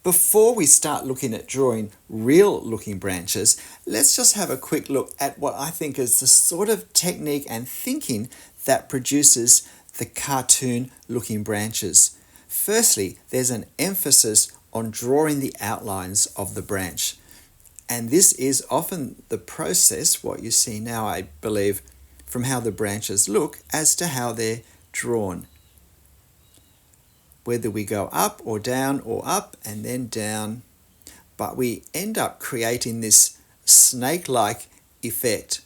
Before we start looking at drawing real looking branches, let's just have a quick look at what I think is the sort of technique and thinking that produces the cartoon looking branches. Firstly, there's an emphasis on drawing the outlines of the branch. And this is often the process, what you see now, I believe, from how the branches look as to how they're drawn. Whether we go up or down or up and then down, but we end up creating this snake-like effect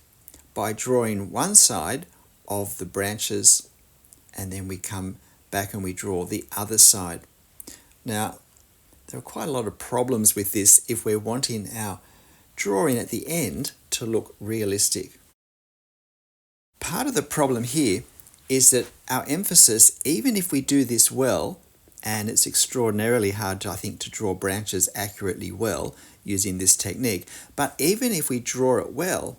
by drawing one side of the branches and then we come back and we draw the other side. Now, there are quite a lot of problems with this if we're wanting our drawing at the end to look realistic. Part of the problem here is that our emphasis, even if we do this well, and it's extraordinarily hard, I think, to draw branches accurately well using this technique, but even if we draw it well,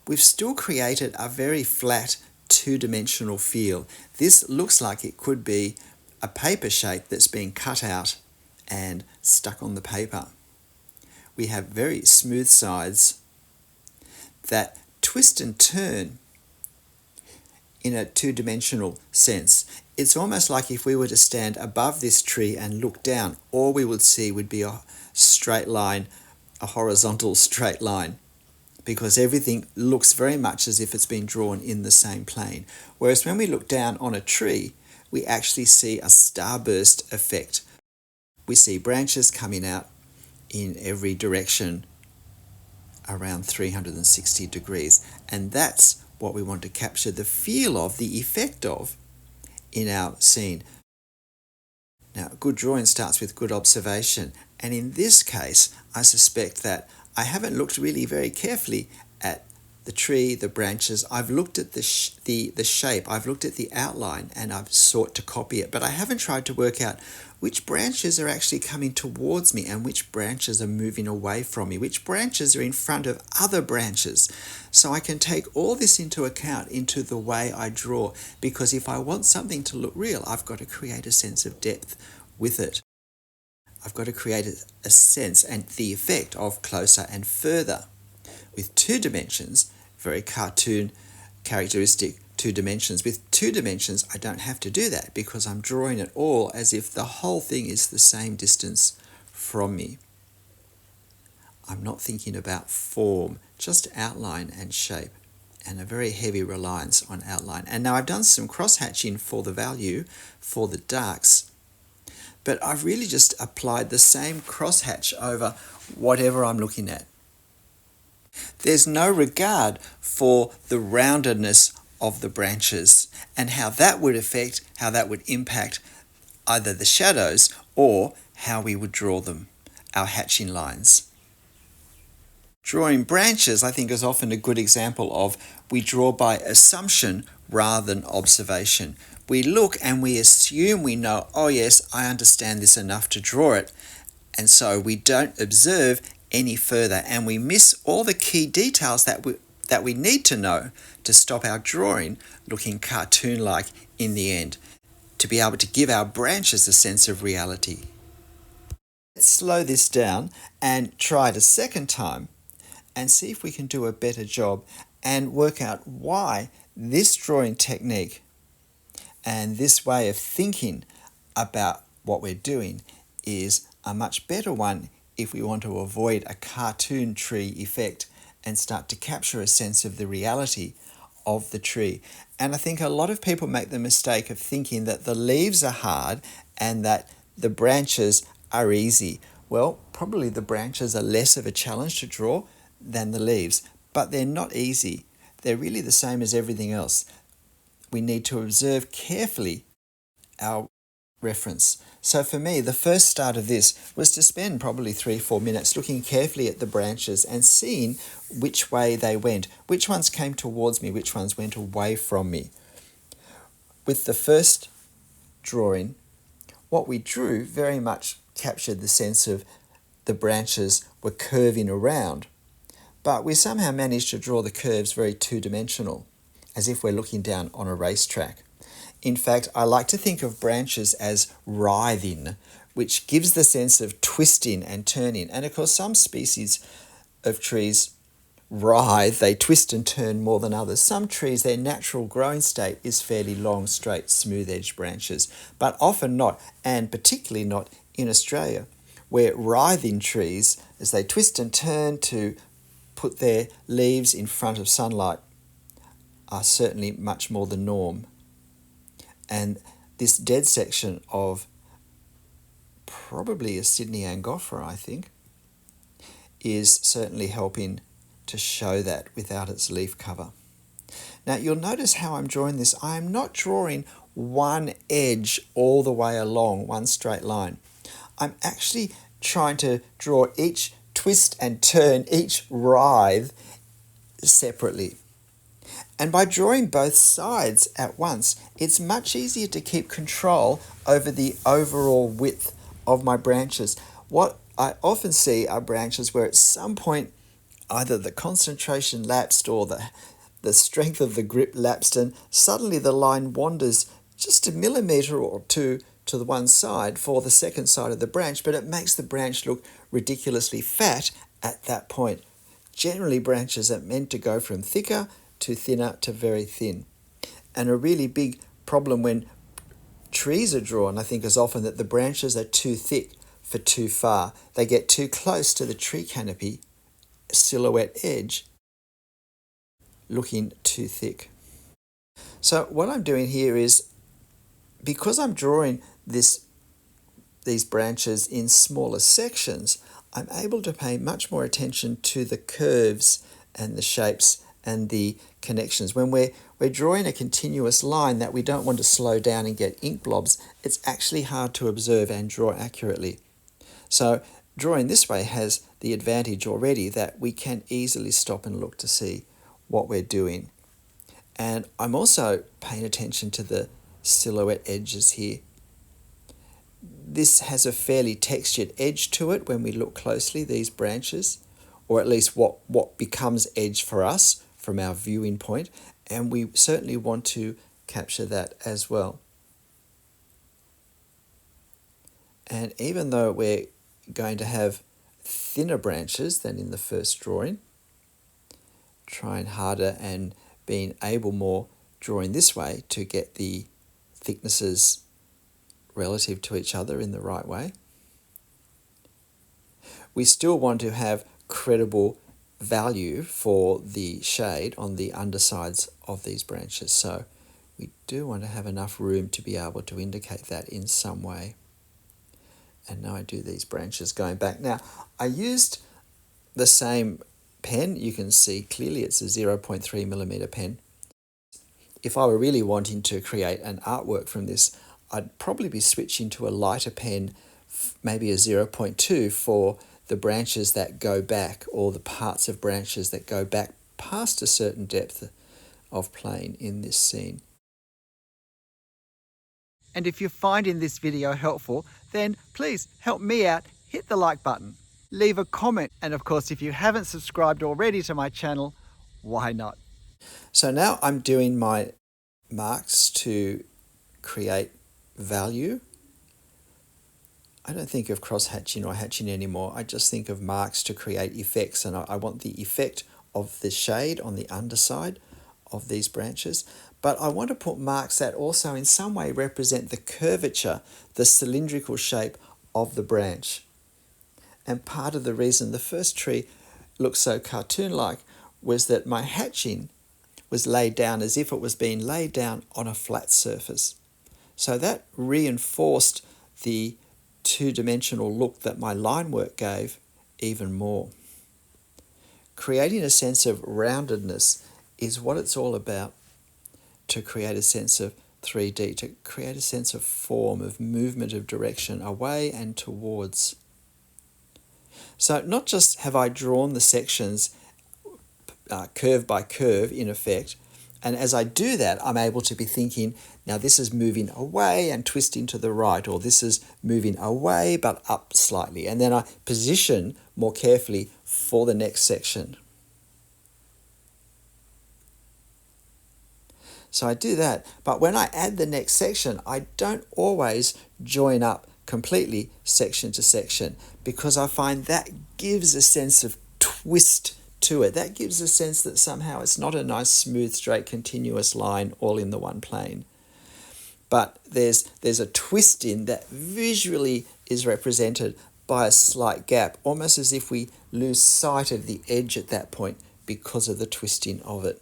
we've still created a very flat two-dimensional feel. This looks like it could be a paper shape that's been cut out and stuck on the paper. We have very smooth sides that twist and turn in a two-dimensional sense. It's almost like if we were to stand above this tree and look down, all we would see would be a straight line, a horizontal straight line, because everything looks very much as if it's been drawn in the same plane. Whereas when we look down on a tree, we actually see a starburst effect. We see branches coming out in every direction around 360 degrees, and that's what we want to capture the feel of, the effect of, in our scene. Now, good drawing starts with good observation, and in this case, I suspect that I haven't looked really very carefully at the tree, the branches. I've looked at the shape, I've looked at the outline, and I've sought to copy it, but I haven't tried to work out which branches are actually coming towards me and which branches are moving away from me, which branches are in front of other branches. So I can take all this into account into the way I draw, because if I want something to look real, I've got to create a sense of depth with it. I've got to create a sense and the effect of closer and further. With 2 dimensions, very cartoon characteristic 2 dimensions. With 2 dimensions, I don't have to do that because I'm drawing it all as if the whole thing is the same distance from me. I'm not thinking about form, just outline and shape, and a very heavy reliance on outline. And now I've done some cross-hatching for the value, for the darks, but I've really just applied the same cross-hatch over whatever I'm looking at. There's no regard for the roundedness of the branches and how that would affect, how that would impact either the shadows or how we would draw them, our hatching lines. Drawing branches, I think, is often a good example of we draw by assumption rather than observation. We look and we assume we know, oh yes, I understand this enough to draw it, and so we don't observe any further, and we miss all the key details that we need to know to stop our drawing looking cartoon-like in the end, to be able to give our branches a sense of reality. Let's slow this down and try it a second time and see if we can do a better job and work out why this drawing technique and this way of thinking about what we're doing is a much better one if we want to avoid a cartoon tree effect and start to capture a sense of the reality of the tree. And I think a lot of people make the mistake of thinking that the leaves are hard and that the branches are easy. Well, probably the branches are less of a challenge to draw than the leaves, but they're not easy. They're really the same as everything else. We need to observe carefully our reference. So for me, the first start of this was to spend probably 3-4 minutes looking carefully at the branches and seeing which way they went, which ones came towards me, which ones went away from me. With the first drawing, what we drew very much captured the sense of the branches were curving around, but we somehow managed to draw the curves very two-dimensional, as if we're looking down on a racetrack. In fact, I like to think of branches as writhing which gives the sense of twisting and turning. And of course, some species of trees writhe, they twist and turn more than others. Some trees, their natural growing state is fairly long, straight, smooth-edged branches, but often not, and particularly not in Australia, where writhing trees, as they twist and turn to put their leaves in front of sunlight, are certainly much more the norm. And this dead section of probably a Sydney Angophora, I think, is certainly helping to show that without its leaf cover. Now you'll notice how I'm drawing this. I am not drawing one edge all the way along one straight line. I'm actually trying to draw each twist and turn, each writhe separately. And by drawing both sides at once, it's much easier to keep control over the overall width of my branches. What I often see are branches where at some point either the concentration lapsed or the strength of the grip lapsed, and suddenly the line wanders just a millimetre or two to the one side for the second side of the branch, but it makes the branch look ridiculously fat at that point. Generally, branches are meant to go from thicker to thinner to very thin. And a really big problem when trees are drawn, I think, is often that the branches are too thick for too far. They get too close to the tree canopy silhouette edge, looking too thick. So what I'm doing here is, because I'm drawing these branches in smaller sections, I'm able to pay much more attention to the curves and the shapes and the connections. When we're drawing a continuous line that we don't want to slow down and get ink blobs, it's actually hard to observe and draw accurately. So drawing this way has the advantage already that we can easily stop and look to see what we're doing. And I'm also paying attention to the silhouette edges here. This has a fairly textured edge to it when we look closely, these branches, or at least what becomes edge for us from our viewing point, and we certainly want to capture that as well. And even though we're going to have thinner branches than in the first drawing, trying harder and being able more drawing this way to get the thicknesses relative to each other in the right way. We still want to have credible value for the shade on the undersides of these branches. So we do want to have enough room to be able to indicate that in some way. And now I do these branches going back. Now I used the same pen. You can see clearly it's a 0.3 millimeter pen. If I were really wanting to create an artwork from this, I'd probably be switching to a lighter pen, maybe a 0.2 for the branches that go back, or the parts of branches that go back past a certain depth of plane in this scene. And if you're finding this video helpful, then please help me out, hit the like button, leave a comment, and of course if you haven't subscribed already to my channel, why not? So now I'm doing my marks to create value. I don't think of cross-hatching or hatching anymore. I just think of marks to create effects, and I want the effect of the shade on the underside of these branches. But I want to put marks that also in some way represent the curvature, the cylindrical shape of the branch. And part of the reason the first tree looks so cartoon-like was that my hatching was laid down as if it was being laid down on a flat surface. So that reinforced the two-dimensional look that my line work gave even more. Creating a sense of roundedness is what it's all about, to create a sense of 3D, to create a sense of form, of movement, of direction, away and towards. So not just have I drawn the sections curve by curve in effect, and as I do that, I'm able to be thinking, now this is moving away and twisting to the right, or this is moving away but up slightly. And then I position more carefully for the next section. So I do that, but when I add the next section, I don't always join up completely section to section, because I find that gives a sense of twist to it. That gives a sense that somehow it's not a nice, smooth, straight, continuous line all in the one plane. But there's a twist in that visually is represented by a slight gap, almost as if we lose sight of the edge at that point because of the twisting of it.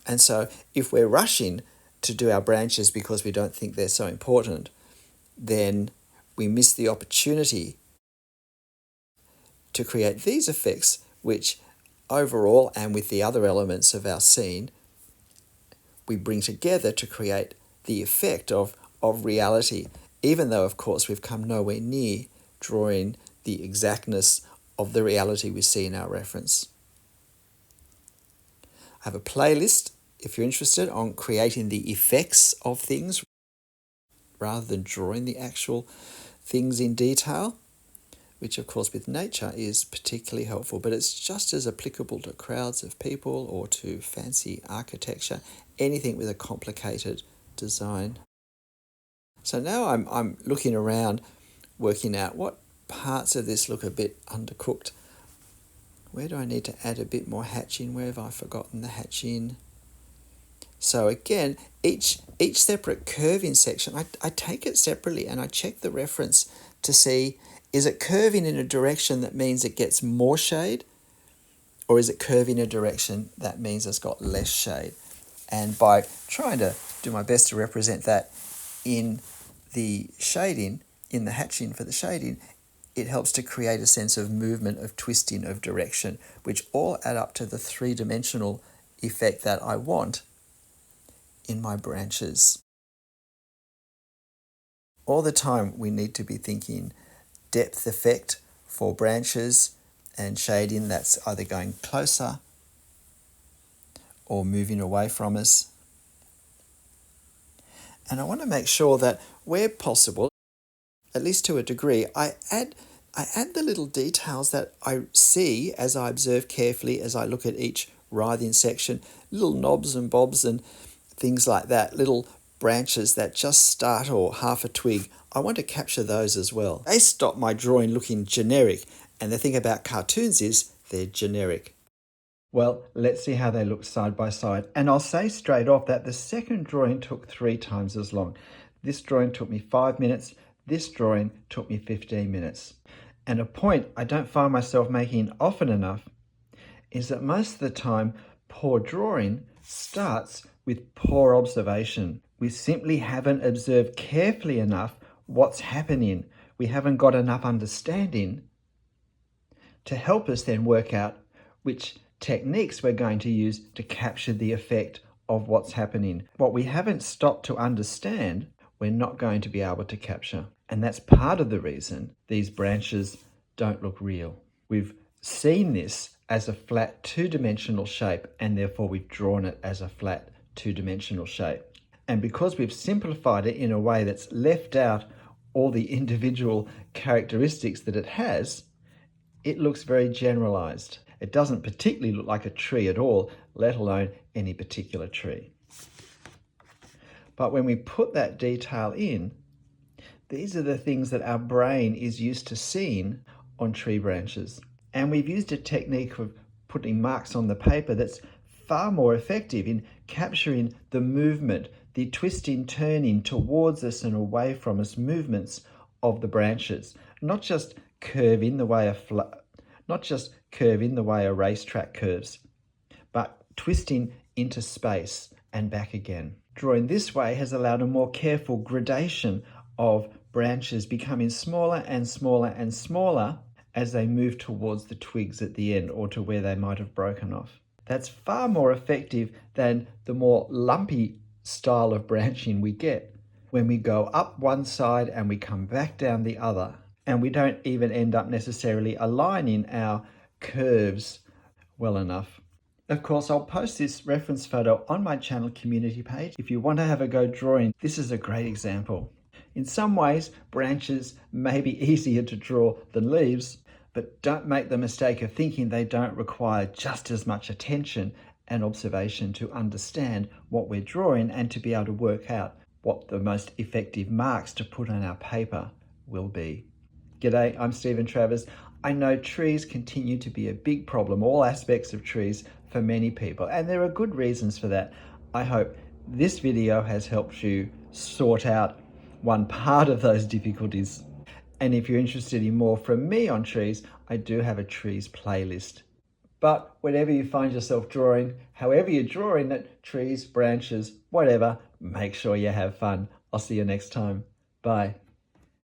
And so if we're rushing to do our branches because we don't think they're so important, then we miss the opportunity to create these effects, which overall, and with the other elements of our scene, we bring together to create the effect of reality, even though, of course, we've come nowhere near drawing the exactness of the reality we see in our reference. I have a playlist, if you're interested, on creating the effects of things rather than drawing the actual things in detail, which of course with nature is particularly helpful, but it's just as applicable to crowds of people or to fancy architecture, anything with a complicated design. So now I'm looking around, working out what parts of this look a bit undercooked. Where do I need to add a bit more hatching? Where have I forgotten the hatching? So again, each separate curving section, I take it separately and I check the reference to see, is it curving in a direction that means it gets more shade? Or is it curving in a direction that means it's got less shade? And by trying to do my best to represent that in the shading, in the hatching for the shading, it helps to create a sense of movement, of twisting, of direction, which all add up to the three-dimensional effect that I want in my branches. All the time we need to be thinking depth effect for branches and shading that's either going closer or moving away from us. And I want to make sure that where possible, at least to a degree, I add the little details that I see as I observe carefully as I look at each writhing section, little knobs and bobs and things like that, little branches that just start or half a twig. I want to capture those as well. They stop my drawing looking generic, and the thing about cartoons is they're generic. Well, let's see how they look side by side. And I'll say straight off that the second drawing took 3 times as long. This drawing took me 5 minutes. This drawing took me 15 minutes. And a point I don't find myself making often enough is that most of the time, poor drawing starts with poor observation. We simply haven't observed carefully enough what's happening. We haven't got enough understanding to help us then work out which techniques we're going to use to capture the effect of what's happening. What we haven't stopped to understand, we're not going to be able to capture. And that's part of the reason these branches don't look real. We've seen this as a flat two-dimensional shape, and therefore we've drawn it as a flat two-dimensional shape. And because we've simplified it in a way that's left out all the individual characteristics that it has, it looks very generalized. It doesn't particularly look like a tree at all, let alone any particular tree. But when we put that detail in, these are the things that our brain is used to seeing on tree branches. And we've used a technique of putting marks on the paper that's far more effective in capturing the movement, the twisting, turning towards us and away from us movements of the branches. Not just curving the way a racetrack curves, but twisting into space and back again. Drawing this way has allowed a more careful gradation of branches becoming smaller and smaller and smaller as they move towards the twigs at the end or to where they might have broken off. That's far more effective than the more lumpy style of branching we get when we go up one side and we come back down the other, and we don't even end up necessarily aligning our curves well enough. Of course, I'll post this reference photo on my channel community page. If you want to have a go drawing, this is a great example. In some ways, branches may be easier to draw than leaves, but don't make the mistake of thinking they don't require just as much attention and observation to understand what we're drawing and to be able to work out what the most effective marks to put on our paper will be. G'day, I'm Stephen Travers. I know trees continue to be a big problem, all aspects of trees, for many people, and there are good reasons for that. I hope this video has helped you sort out one part of those difficulties. And if you're interested in more from me on trees, I do have a trees playlist. But whenever you find yourself drawing, however you're drawing it, trees, branches, whatever, make sure you have fun. I'll see you next time. Bye.